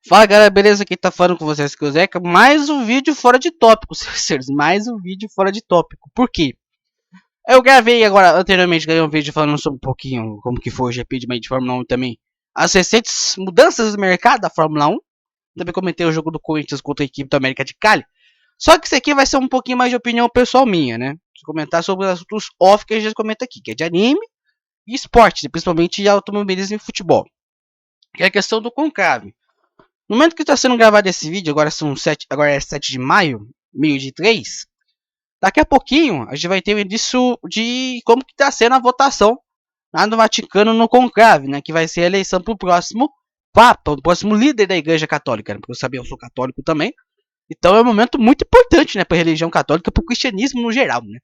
Fala galera, beleza? Quem tá falando com vocês aqui é o Zeca. Mais um vídeo fora de tópico, senhores. Mais um vídeo fora de tópico. Por quê? Eu gravei agora, anteriormente, gravei um vídeo falando sobre um pouquinho como que foi o GP de Fórmula 1 também. As recentes mudanças do mercado da Fórmula 1. Também comentei o jogo do Corinthians contra a equipe do América de Cali. Só que isso aqui vai ser um pouquinho mais de opinião pessoal minha, né? De comentar sobre os assuntos off que a gente comenta aqui, que é de anime e esporte, principalmente de automobilismo e futebol. Que é a questão do conclave. No momento que está sendo gravado esse vídeo, agora é 7 de maio, meio de 3. Daqui a pouquinho a gente vai ter o início de como que está sendo a votação lá no Vaticano no conclave, né? Que vai ser a eleição para o próximo Papa, o próximo líder da Igreja Católica. Né? Porque eu sabia, eu sou católico também. Então é um momento muito importante, né, para a religião católica, para o cristianismo no geral, né?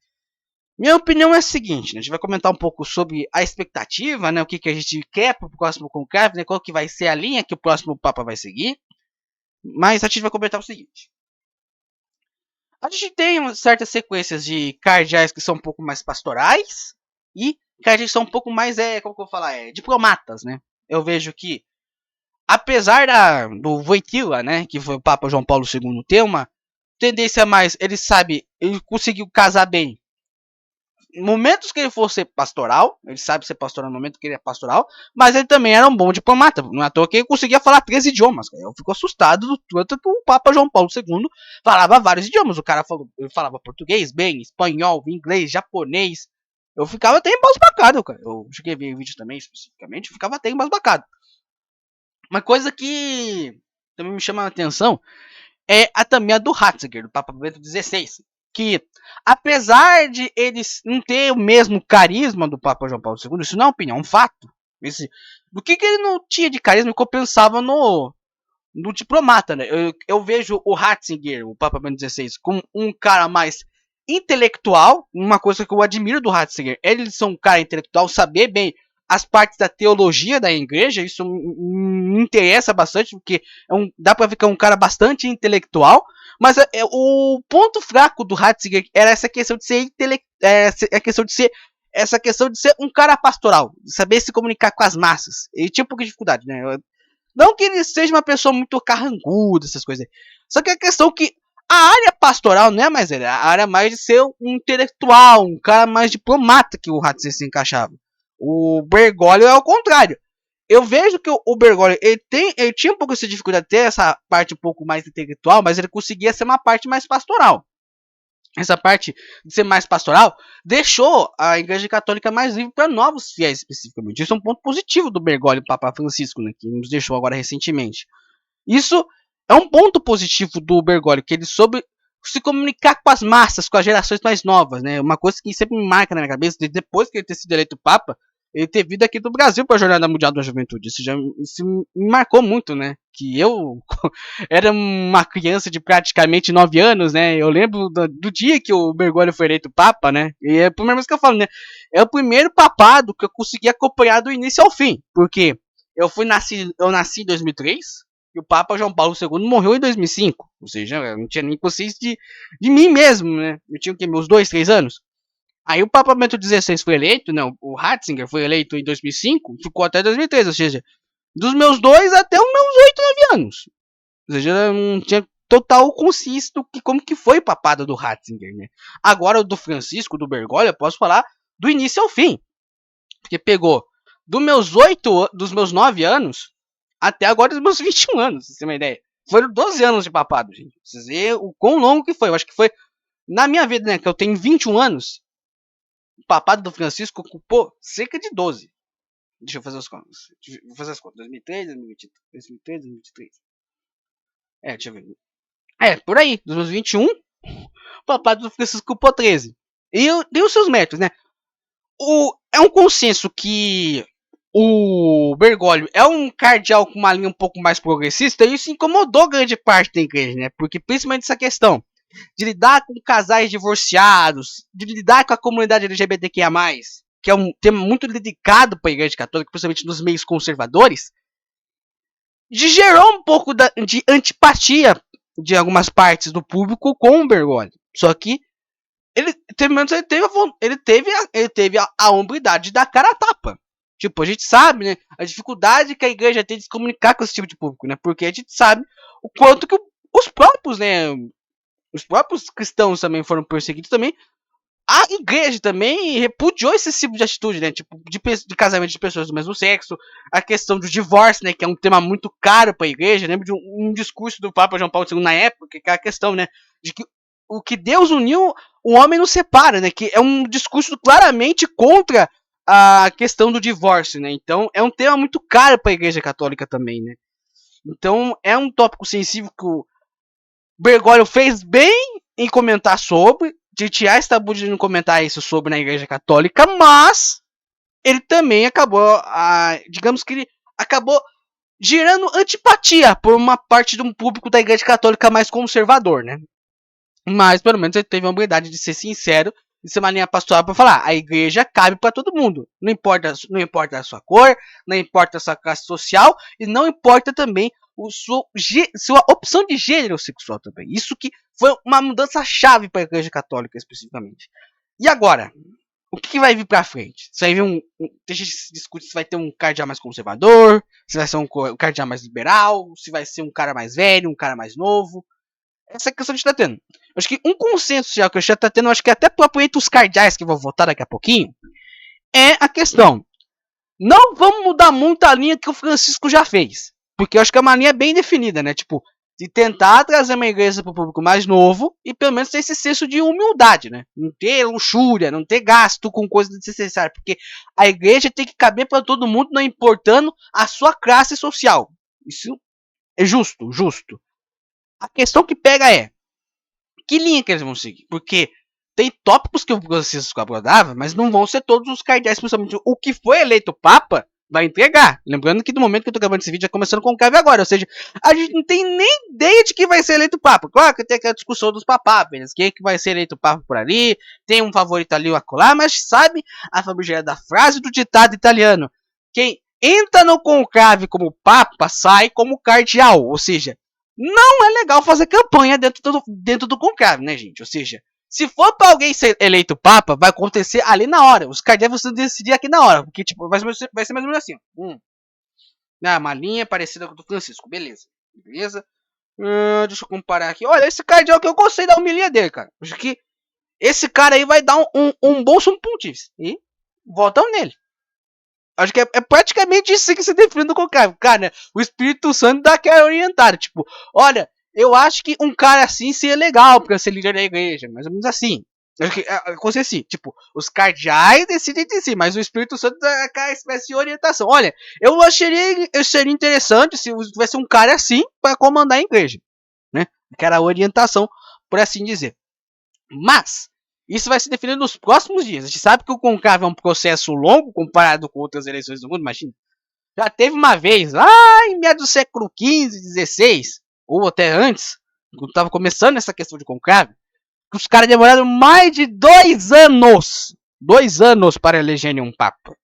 Minha opinião é a seguinte, né? A gente vai comentar um pouco sobre a expectativa, né? O que a gente quer para o próximo conclave, né? Qual que vai ser a linha que o próximo Papa vai seguir. Mas a gente vai comentar o seguinte. A gente tem certas sequências de cardeais que são um pouco mais pastorais e cardeais que são um pouco mais, como que eu vou falar, diplomatas, né? Eu vejo que, apesar do Wojtyła, né, que foi o Papa João Paulo II, ter uma tendência mais, ele conseguiu casar bem momentos que ele for ser pastoral, ele sabe ser pastoral no momento que ele é pastoral, mas ele também era um bom diplomata, não é à toa que ele conseguia falar 3 idiomas, eu fico assustado do tanto que o Papa João Paulo II falava vários idiomas, ele falava português bem, espanhol, inglês, japonês, eu ficava até embasbacado, cara, eu cheguei a ver vídeo também, especificamente, eu ficava até embasbacado. Uma coisa que também me chama a atenção é também a do Ratzinger, do Papa Bento XVI, que apesar de eles não ter o mesmo carisma do Papa João Paulo II, isso não é opinião, é um fato. Do que ele não tinha de carisma que eu pensava no diplomata, né? Eu vejo o Ratzinger, o Papa Bento XVI, como um cara mais intelectual, uma coisa que eu admiro do Ratzinger, eles são um cara intelectual, saber bem as partes da teologia da igreja, isso me interessa bastante, porque dá pra ver que é um cara bastante intelectual, mas o ponto fraco do Ratzinger era essa questão de ser essa questão de ser um cara pastoral, de saber se comunicar com as massas. Ele tinha um pouco de dificuldade, né? Não que ele seja uma pessoa muito carranguda, essas coisas. Só que a questão que a área pastoral não é mais ele, a área mais de ser um intelectual, um cara mais diplomata que o Ratzinger se encaixava. O Bergoglio é o contrário. Eu vejo que o Bergoglio ele tinha um pouco essa dificuldade de ter essa parte um pouco mais intelectual, mas ele conseguia ser uma parte mais pastoral. Essa parte de ser mais pastoral deixou a Igreja Católica mais livre para novos fiéis especificamente. Isso é um ponto positivo do Bergoglio e Papa Francisco, né, que nos deixou agora recentemente. Isso é um ponto positivo do Bergoglio, que ele soube se comunicar com as massas, com as gerações mais novas, né? Uma coisa que sempre me marca na minha cabeça, depois que ele ter sido eleito Papa, ele ter vindo aqui do Brasil para a Jornada Mundial da Juventude. Isso me marcou muito, né? Que eu era uma criança de praticamente 9 anos, né? Eu lembro do dia que o Bergoglio foi eleito Papa, né? E é a primeira vez que eu falo, né? É o primeiro papado que eu consegui acompanhar do início ao fim. Porque eu nasci em 2003 e o Papa João Paulo II morreu em 2005. Ou seja, eu não tinha nem consciência de mim mesmo, né? Eu tinha o quê? Meus 2, 3 anos. Aí o Papa Bento XVI foi eleito, né? O Ratzinger foi eleito em 2005, ficou até 2003, ou seja, dos meus 2 até os meus 8, 9 anos. Ou seja, eu não tinha total consciência do que como que foi o papado do Ratzinger, né? Agora o do Francisco, do Bergoglio, eu posso falar do início ao fim. Porque pegou dos meus 9 anos até agora dos meus 21 anos, pra você ter uma ideia. Foram 12 anos de papado, gente. Vocês verem o quão longo que foi. Eu acho que foi, na minha vida, né, que eu tenho 21 anos, o papado do Francisco ocupou cerca de 12. Deixa eu fazer as contas. Vou fazer as contas. 2003, 2023. Deixa eu ver. Por aí. Dos meus 21, o papado do Francisco ocupou 13. E deu os seus méritos, né? É um consenso que o Bergoglio é um cardeal com uma linha um pouco mais progressista, e isso incomodou grande parte da igreja, né? Porque principalmente essa questão de lidar com casais divorciados, de lidar com a comunidade LGBTQIA+, que é um tema muito dedicado para a igreja católica, principalmente nos meios conservadores, gerou um pouco de antipatia de algumas partes do público com o Bergoglio. Só que ele teve a hombridade de dar cara a tapa. Tipo, a gente sabe, né, a dificuldade que a igreja tem de se comunicar com esse tipo de público, né? Porque a gente sabe o quanto que os próprios, né, os próprios cristãos também foram perseguidos também. A igreja também repudiou esse tipo de atitude, né? Tipo, de casamento de pessoas do mesmo sexo, a questão do divórcio, né? Que é um tema muito caro para a igreja. Lembro de um discurso do Papa João Paulo II na época, que é a questão, né? De que o que Deus uniu, o homem não separa, né? Que é um discurso claramente contra a questão do divórcio, né? Então, é um tema muito caro para a igreja católica também, né? Então, é um tópico sensível que o Bergoglio fez bem em comentar sobre, de tirar esse tabu de não comentar isso sobre na Igreja Católica, mas ele também acabou, digamos que ele acabou gerando antipatia por uma parte de um público da Igreja Católica mais conservador, né? Mas pelo menos ele teve a habilidade de ser sincero, de ser uma linha pastoral para falar, a igreja cabe para todo mundo, não importa a sua cor, não importa a sua classe social e não importa também sua opção de gênero sexual também. Isso que foi uma mudança chave para a Igreja Católica especificamente. E agora, o que vai vir para frente? Você vai ver tem gente que se discute se vai ter um cardeal mais conservador, se vai ser um cardeal mais liberal, se vai ser um cara mais velho, um cara mais novo. Essa é a questão que a gente tá tendo. Acho que um consenso já que a gente já tá tendo, acho que até próprio entre os cardeais que vão votar daqui a pouquinho, é a questão. Não vamos mudar muito a linha que o Francisco já fez. Porque eu acho que é uma linha bem definida, né? Tipo, de tentar trazer uma igreja para o público mais novo e pelo menos ter esse senso de humildade, né? Não ter luxúria, não ter gasto com coisas desnecessárias. Porque a igreja tem que caber para todo mundo, não importando a sua classe social. Isso é justo, justo. A questão que pega é que linha que eles vão seguir? Porque tem tópicos que o Francisco abordava, mas não vão ser todos os cardeais, principalmente o que foi eleito Papa, vai entregar. Lembrando que do momento que eu tô gravando esse vídeo, já começando com o Cave agora, ou seja, a gente não tem nem ideia de quem vai ser eleito Papa. Claro que tem aquela discussão dos papáveis, quem é que vai ser eleito Papa por ali, tem um favorito ali ou acolá, mas sabe a famigerada frase do ditado italiano, quem entra no conclave como Papa, sai como cardeal, ou seja, não é legal fazer campanha dentro do conclave, né, gente? Ou seja, se for pra alguém ser eleito Papa, vai acontecer ali na hora. Os cardeais vão decidir aqui na hora. Porque, tipo, vai ser mais ou menos assim. Uma linha parecida com a do Francisco. Beleza. Beleza. Deixa eu comparar aqui. Olha, esse cardeal que eu gostei da homilia dele, cara. Acho que esse cara aí vai dar um bom sumo pontífice. E votam nele. Acho que é praticamente isso que se define do conclave. Cara, o Espírito Santo dá aquela orientada. Tipo, olha, eu acho que um cara assim seria legal pra ser líder da igreja. Mais ou menos assim. Acho que é assim. Tipo, os cardeais decidem de si, mas o Espírito Santo dá aquela espécie de orientação. Olha, eu seria interessante se tivesse um cara assim para comandar a igreja. Né? Aquela orientação, por assim dizer. Mas isso vai se definir nos próximos dias. A gente sabe que o conclave é um processo longo comparado com outras eleições do mundo, imagina. Já teve uma vez, lá em meados do século XV, XVI, ou até antes, quando estava começando essa questão de conclave, que os caras demoraram mais de 2 anos. 2 anos para elegerem um papa.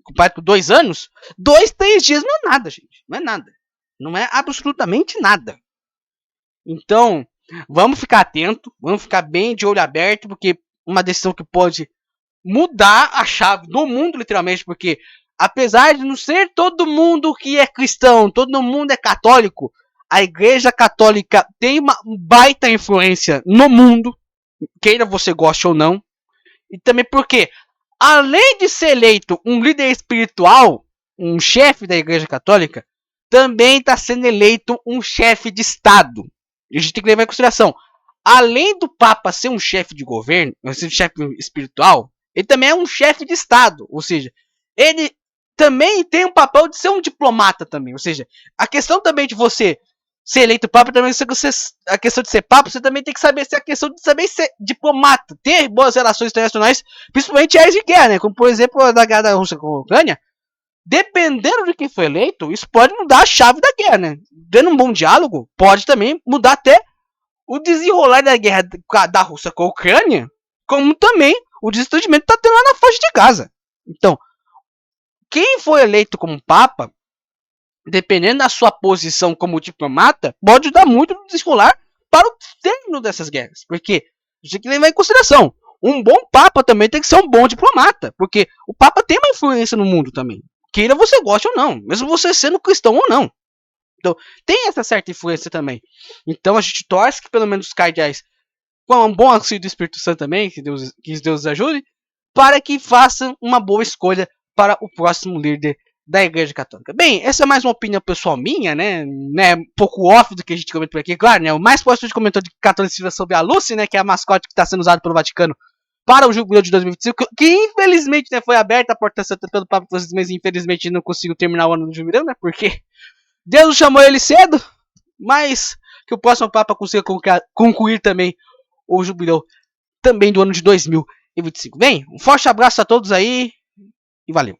Comparado com 2 anos, 2, 3 dias não é nada, gente. Não é nada. Não é absolutamente nada. Então, vamos ficar atento, vamos ficar bem de olho aberto, porque uma decisão que pode mudar a chave do mundo, literalmente, porque apesar de não ser todo mundo que é cristão, todo mundo é católico, a igreja católica tem uma baita influência no mundo, queira você goste ou não, e também porque, além de ser eleito um líder espiritual, um chefe da igreja católica, também está sendo eleito um chefe de Estado. A gente tem que levar em consideração, além do Papa ser um chefe de governo, ser um chefe espiritual, ele também é um chefe de Estado, ou seja, ele também tem um papel de ser um diplomata também, ou seja, a questão também de você ser eleito Papa, também a questão de ser Papa, você também tem que saber a questão de saber ser diplomata, ter boas relações internacionais, principalmente áreas de guerra, né? Como por exemplo a da guerra da Rússia com a Ucrânia. Dependendo de quem foi eleito, isso pode mudar a chave da guerra, né? Tendo um bom diálogo, pode também mudar até o desenrolar da guerra da Rússia com a Ucrânia, como também o desentendimento está tendo lá na faixa de Gaza. Então, quem foi eleito como Papa, dependendo da sua posição como diplomata, pode ajudar muito no desenrolar para o término dessas guerras. Porque a gente tem que levar em consideração, um bom Papa também tem que ser um bom diplomata, porque o Papa tem uma influência no mundo também. queira você goste ou não, mesmo você sendo cristão ou não. Então, tem essa certa influência também. Então, a gente torce que pelo menos os cardeais, com um bom auxílio do Espírito Santo também, que Deus ajude, para que façam uma boa escolha para o próximo líder da Igreja Católica. Bem, essa é mais uma opinião pessoal minha, né? Um pouco off do que a gente comentou aqui. Claro, né? O mais próximo de comentou de catolicismo é sobre a Lucy, né? Que é a mascote que está sendo usada pelo Vaticano para o jubileu de 2025, que infelizmente, né, foi aberta a porta santa pelo Papa Francisco, mas infelizmente não conseguiu terminar o ano do jubileu, né? Porque Deus chamou ele cedo, mas que o próximo Papa consiga concluir também o jubileu também do ano de 2025. Bem, um forte abraço a todos aí e valeu.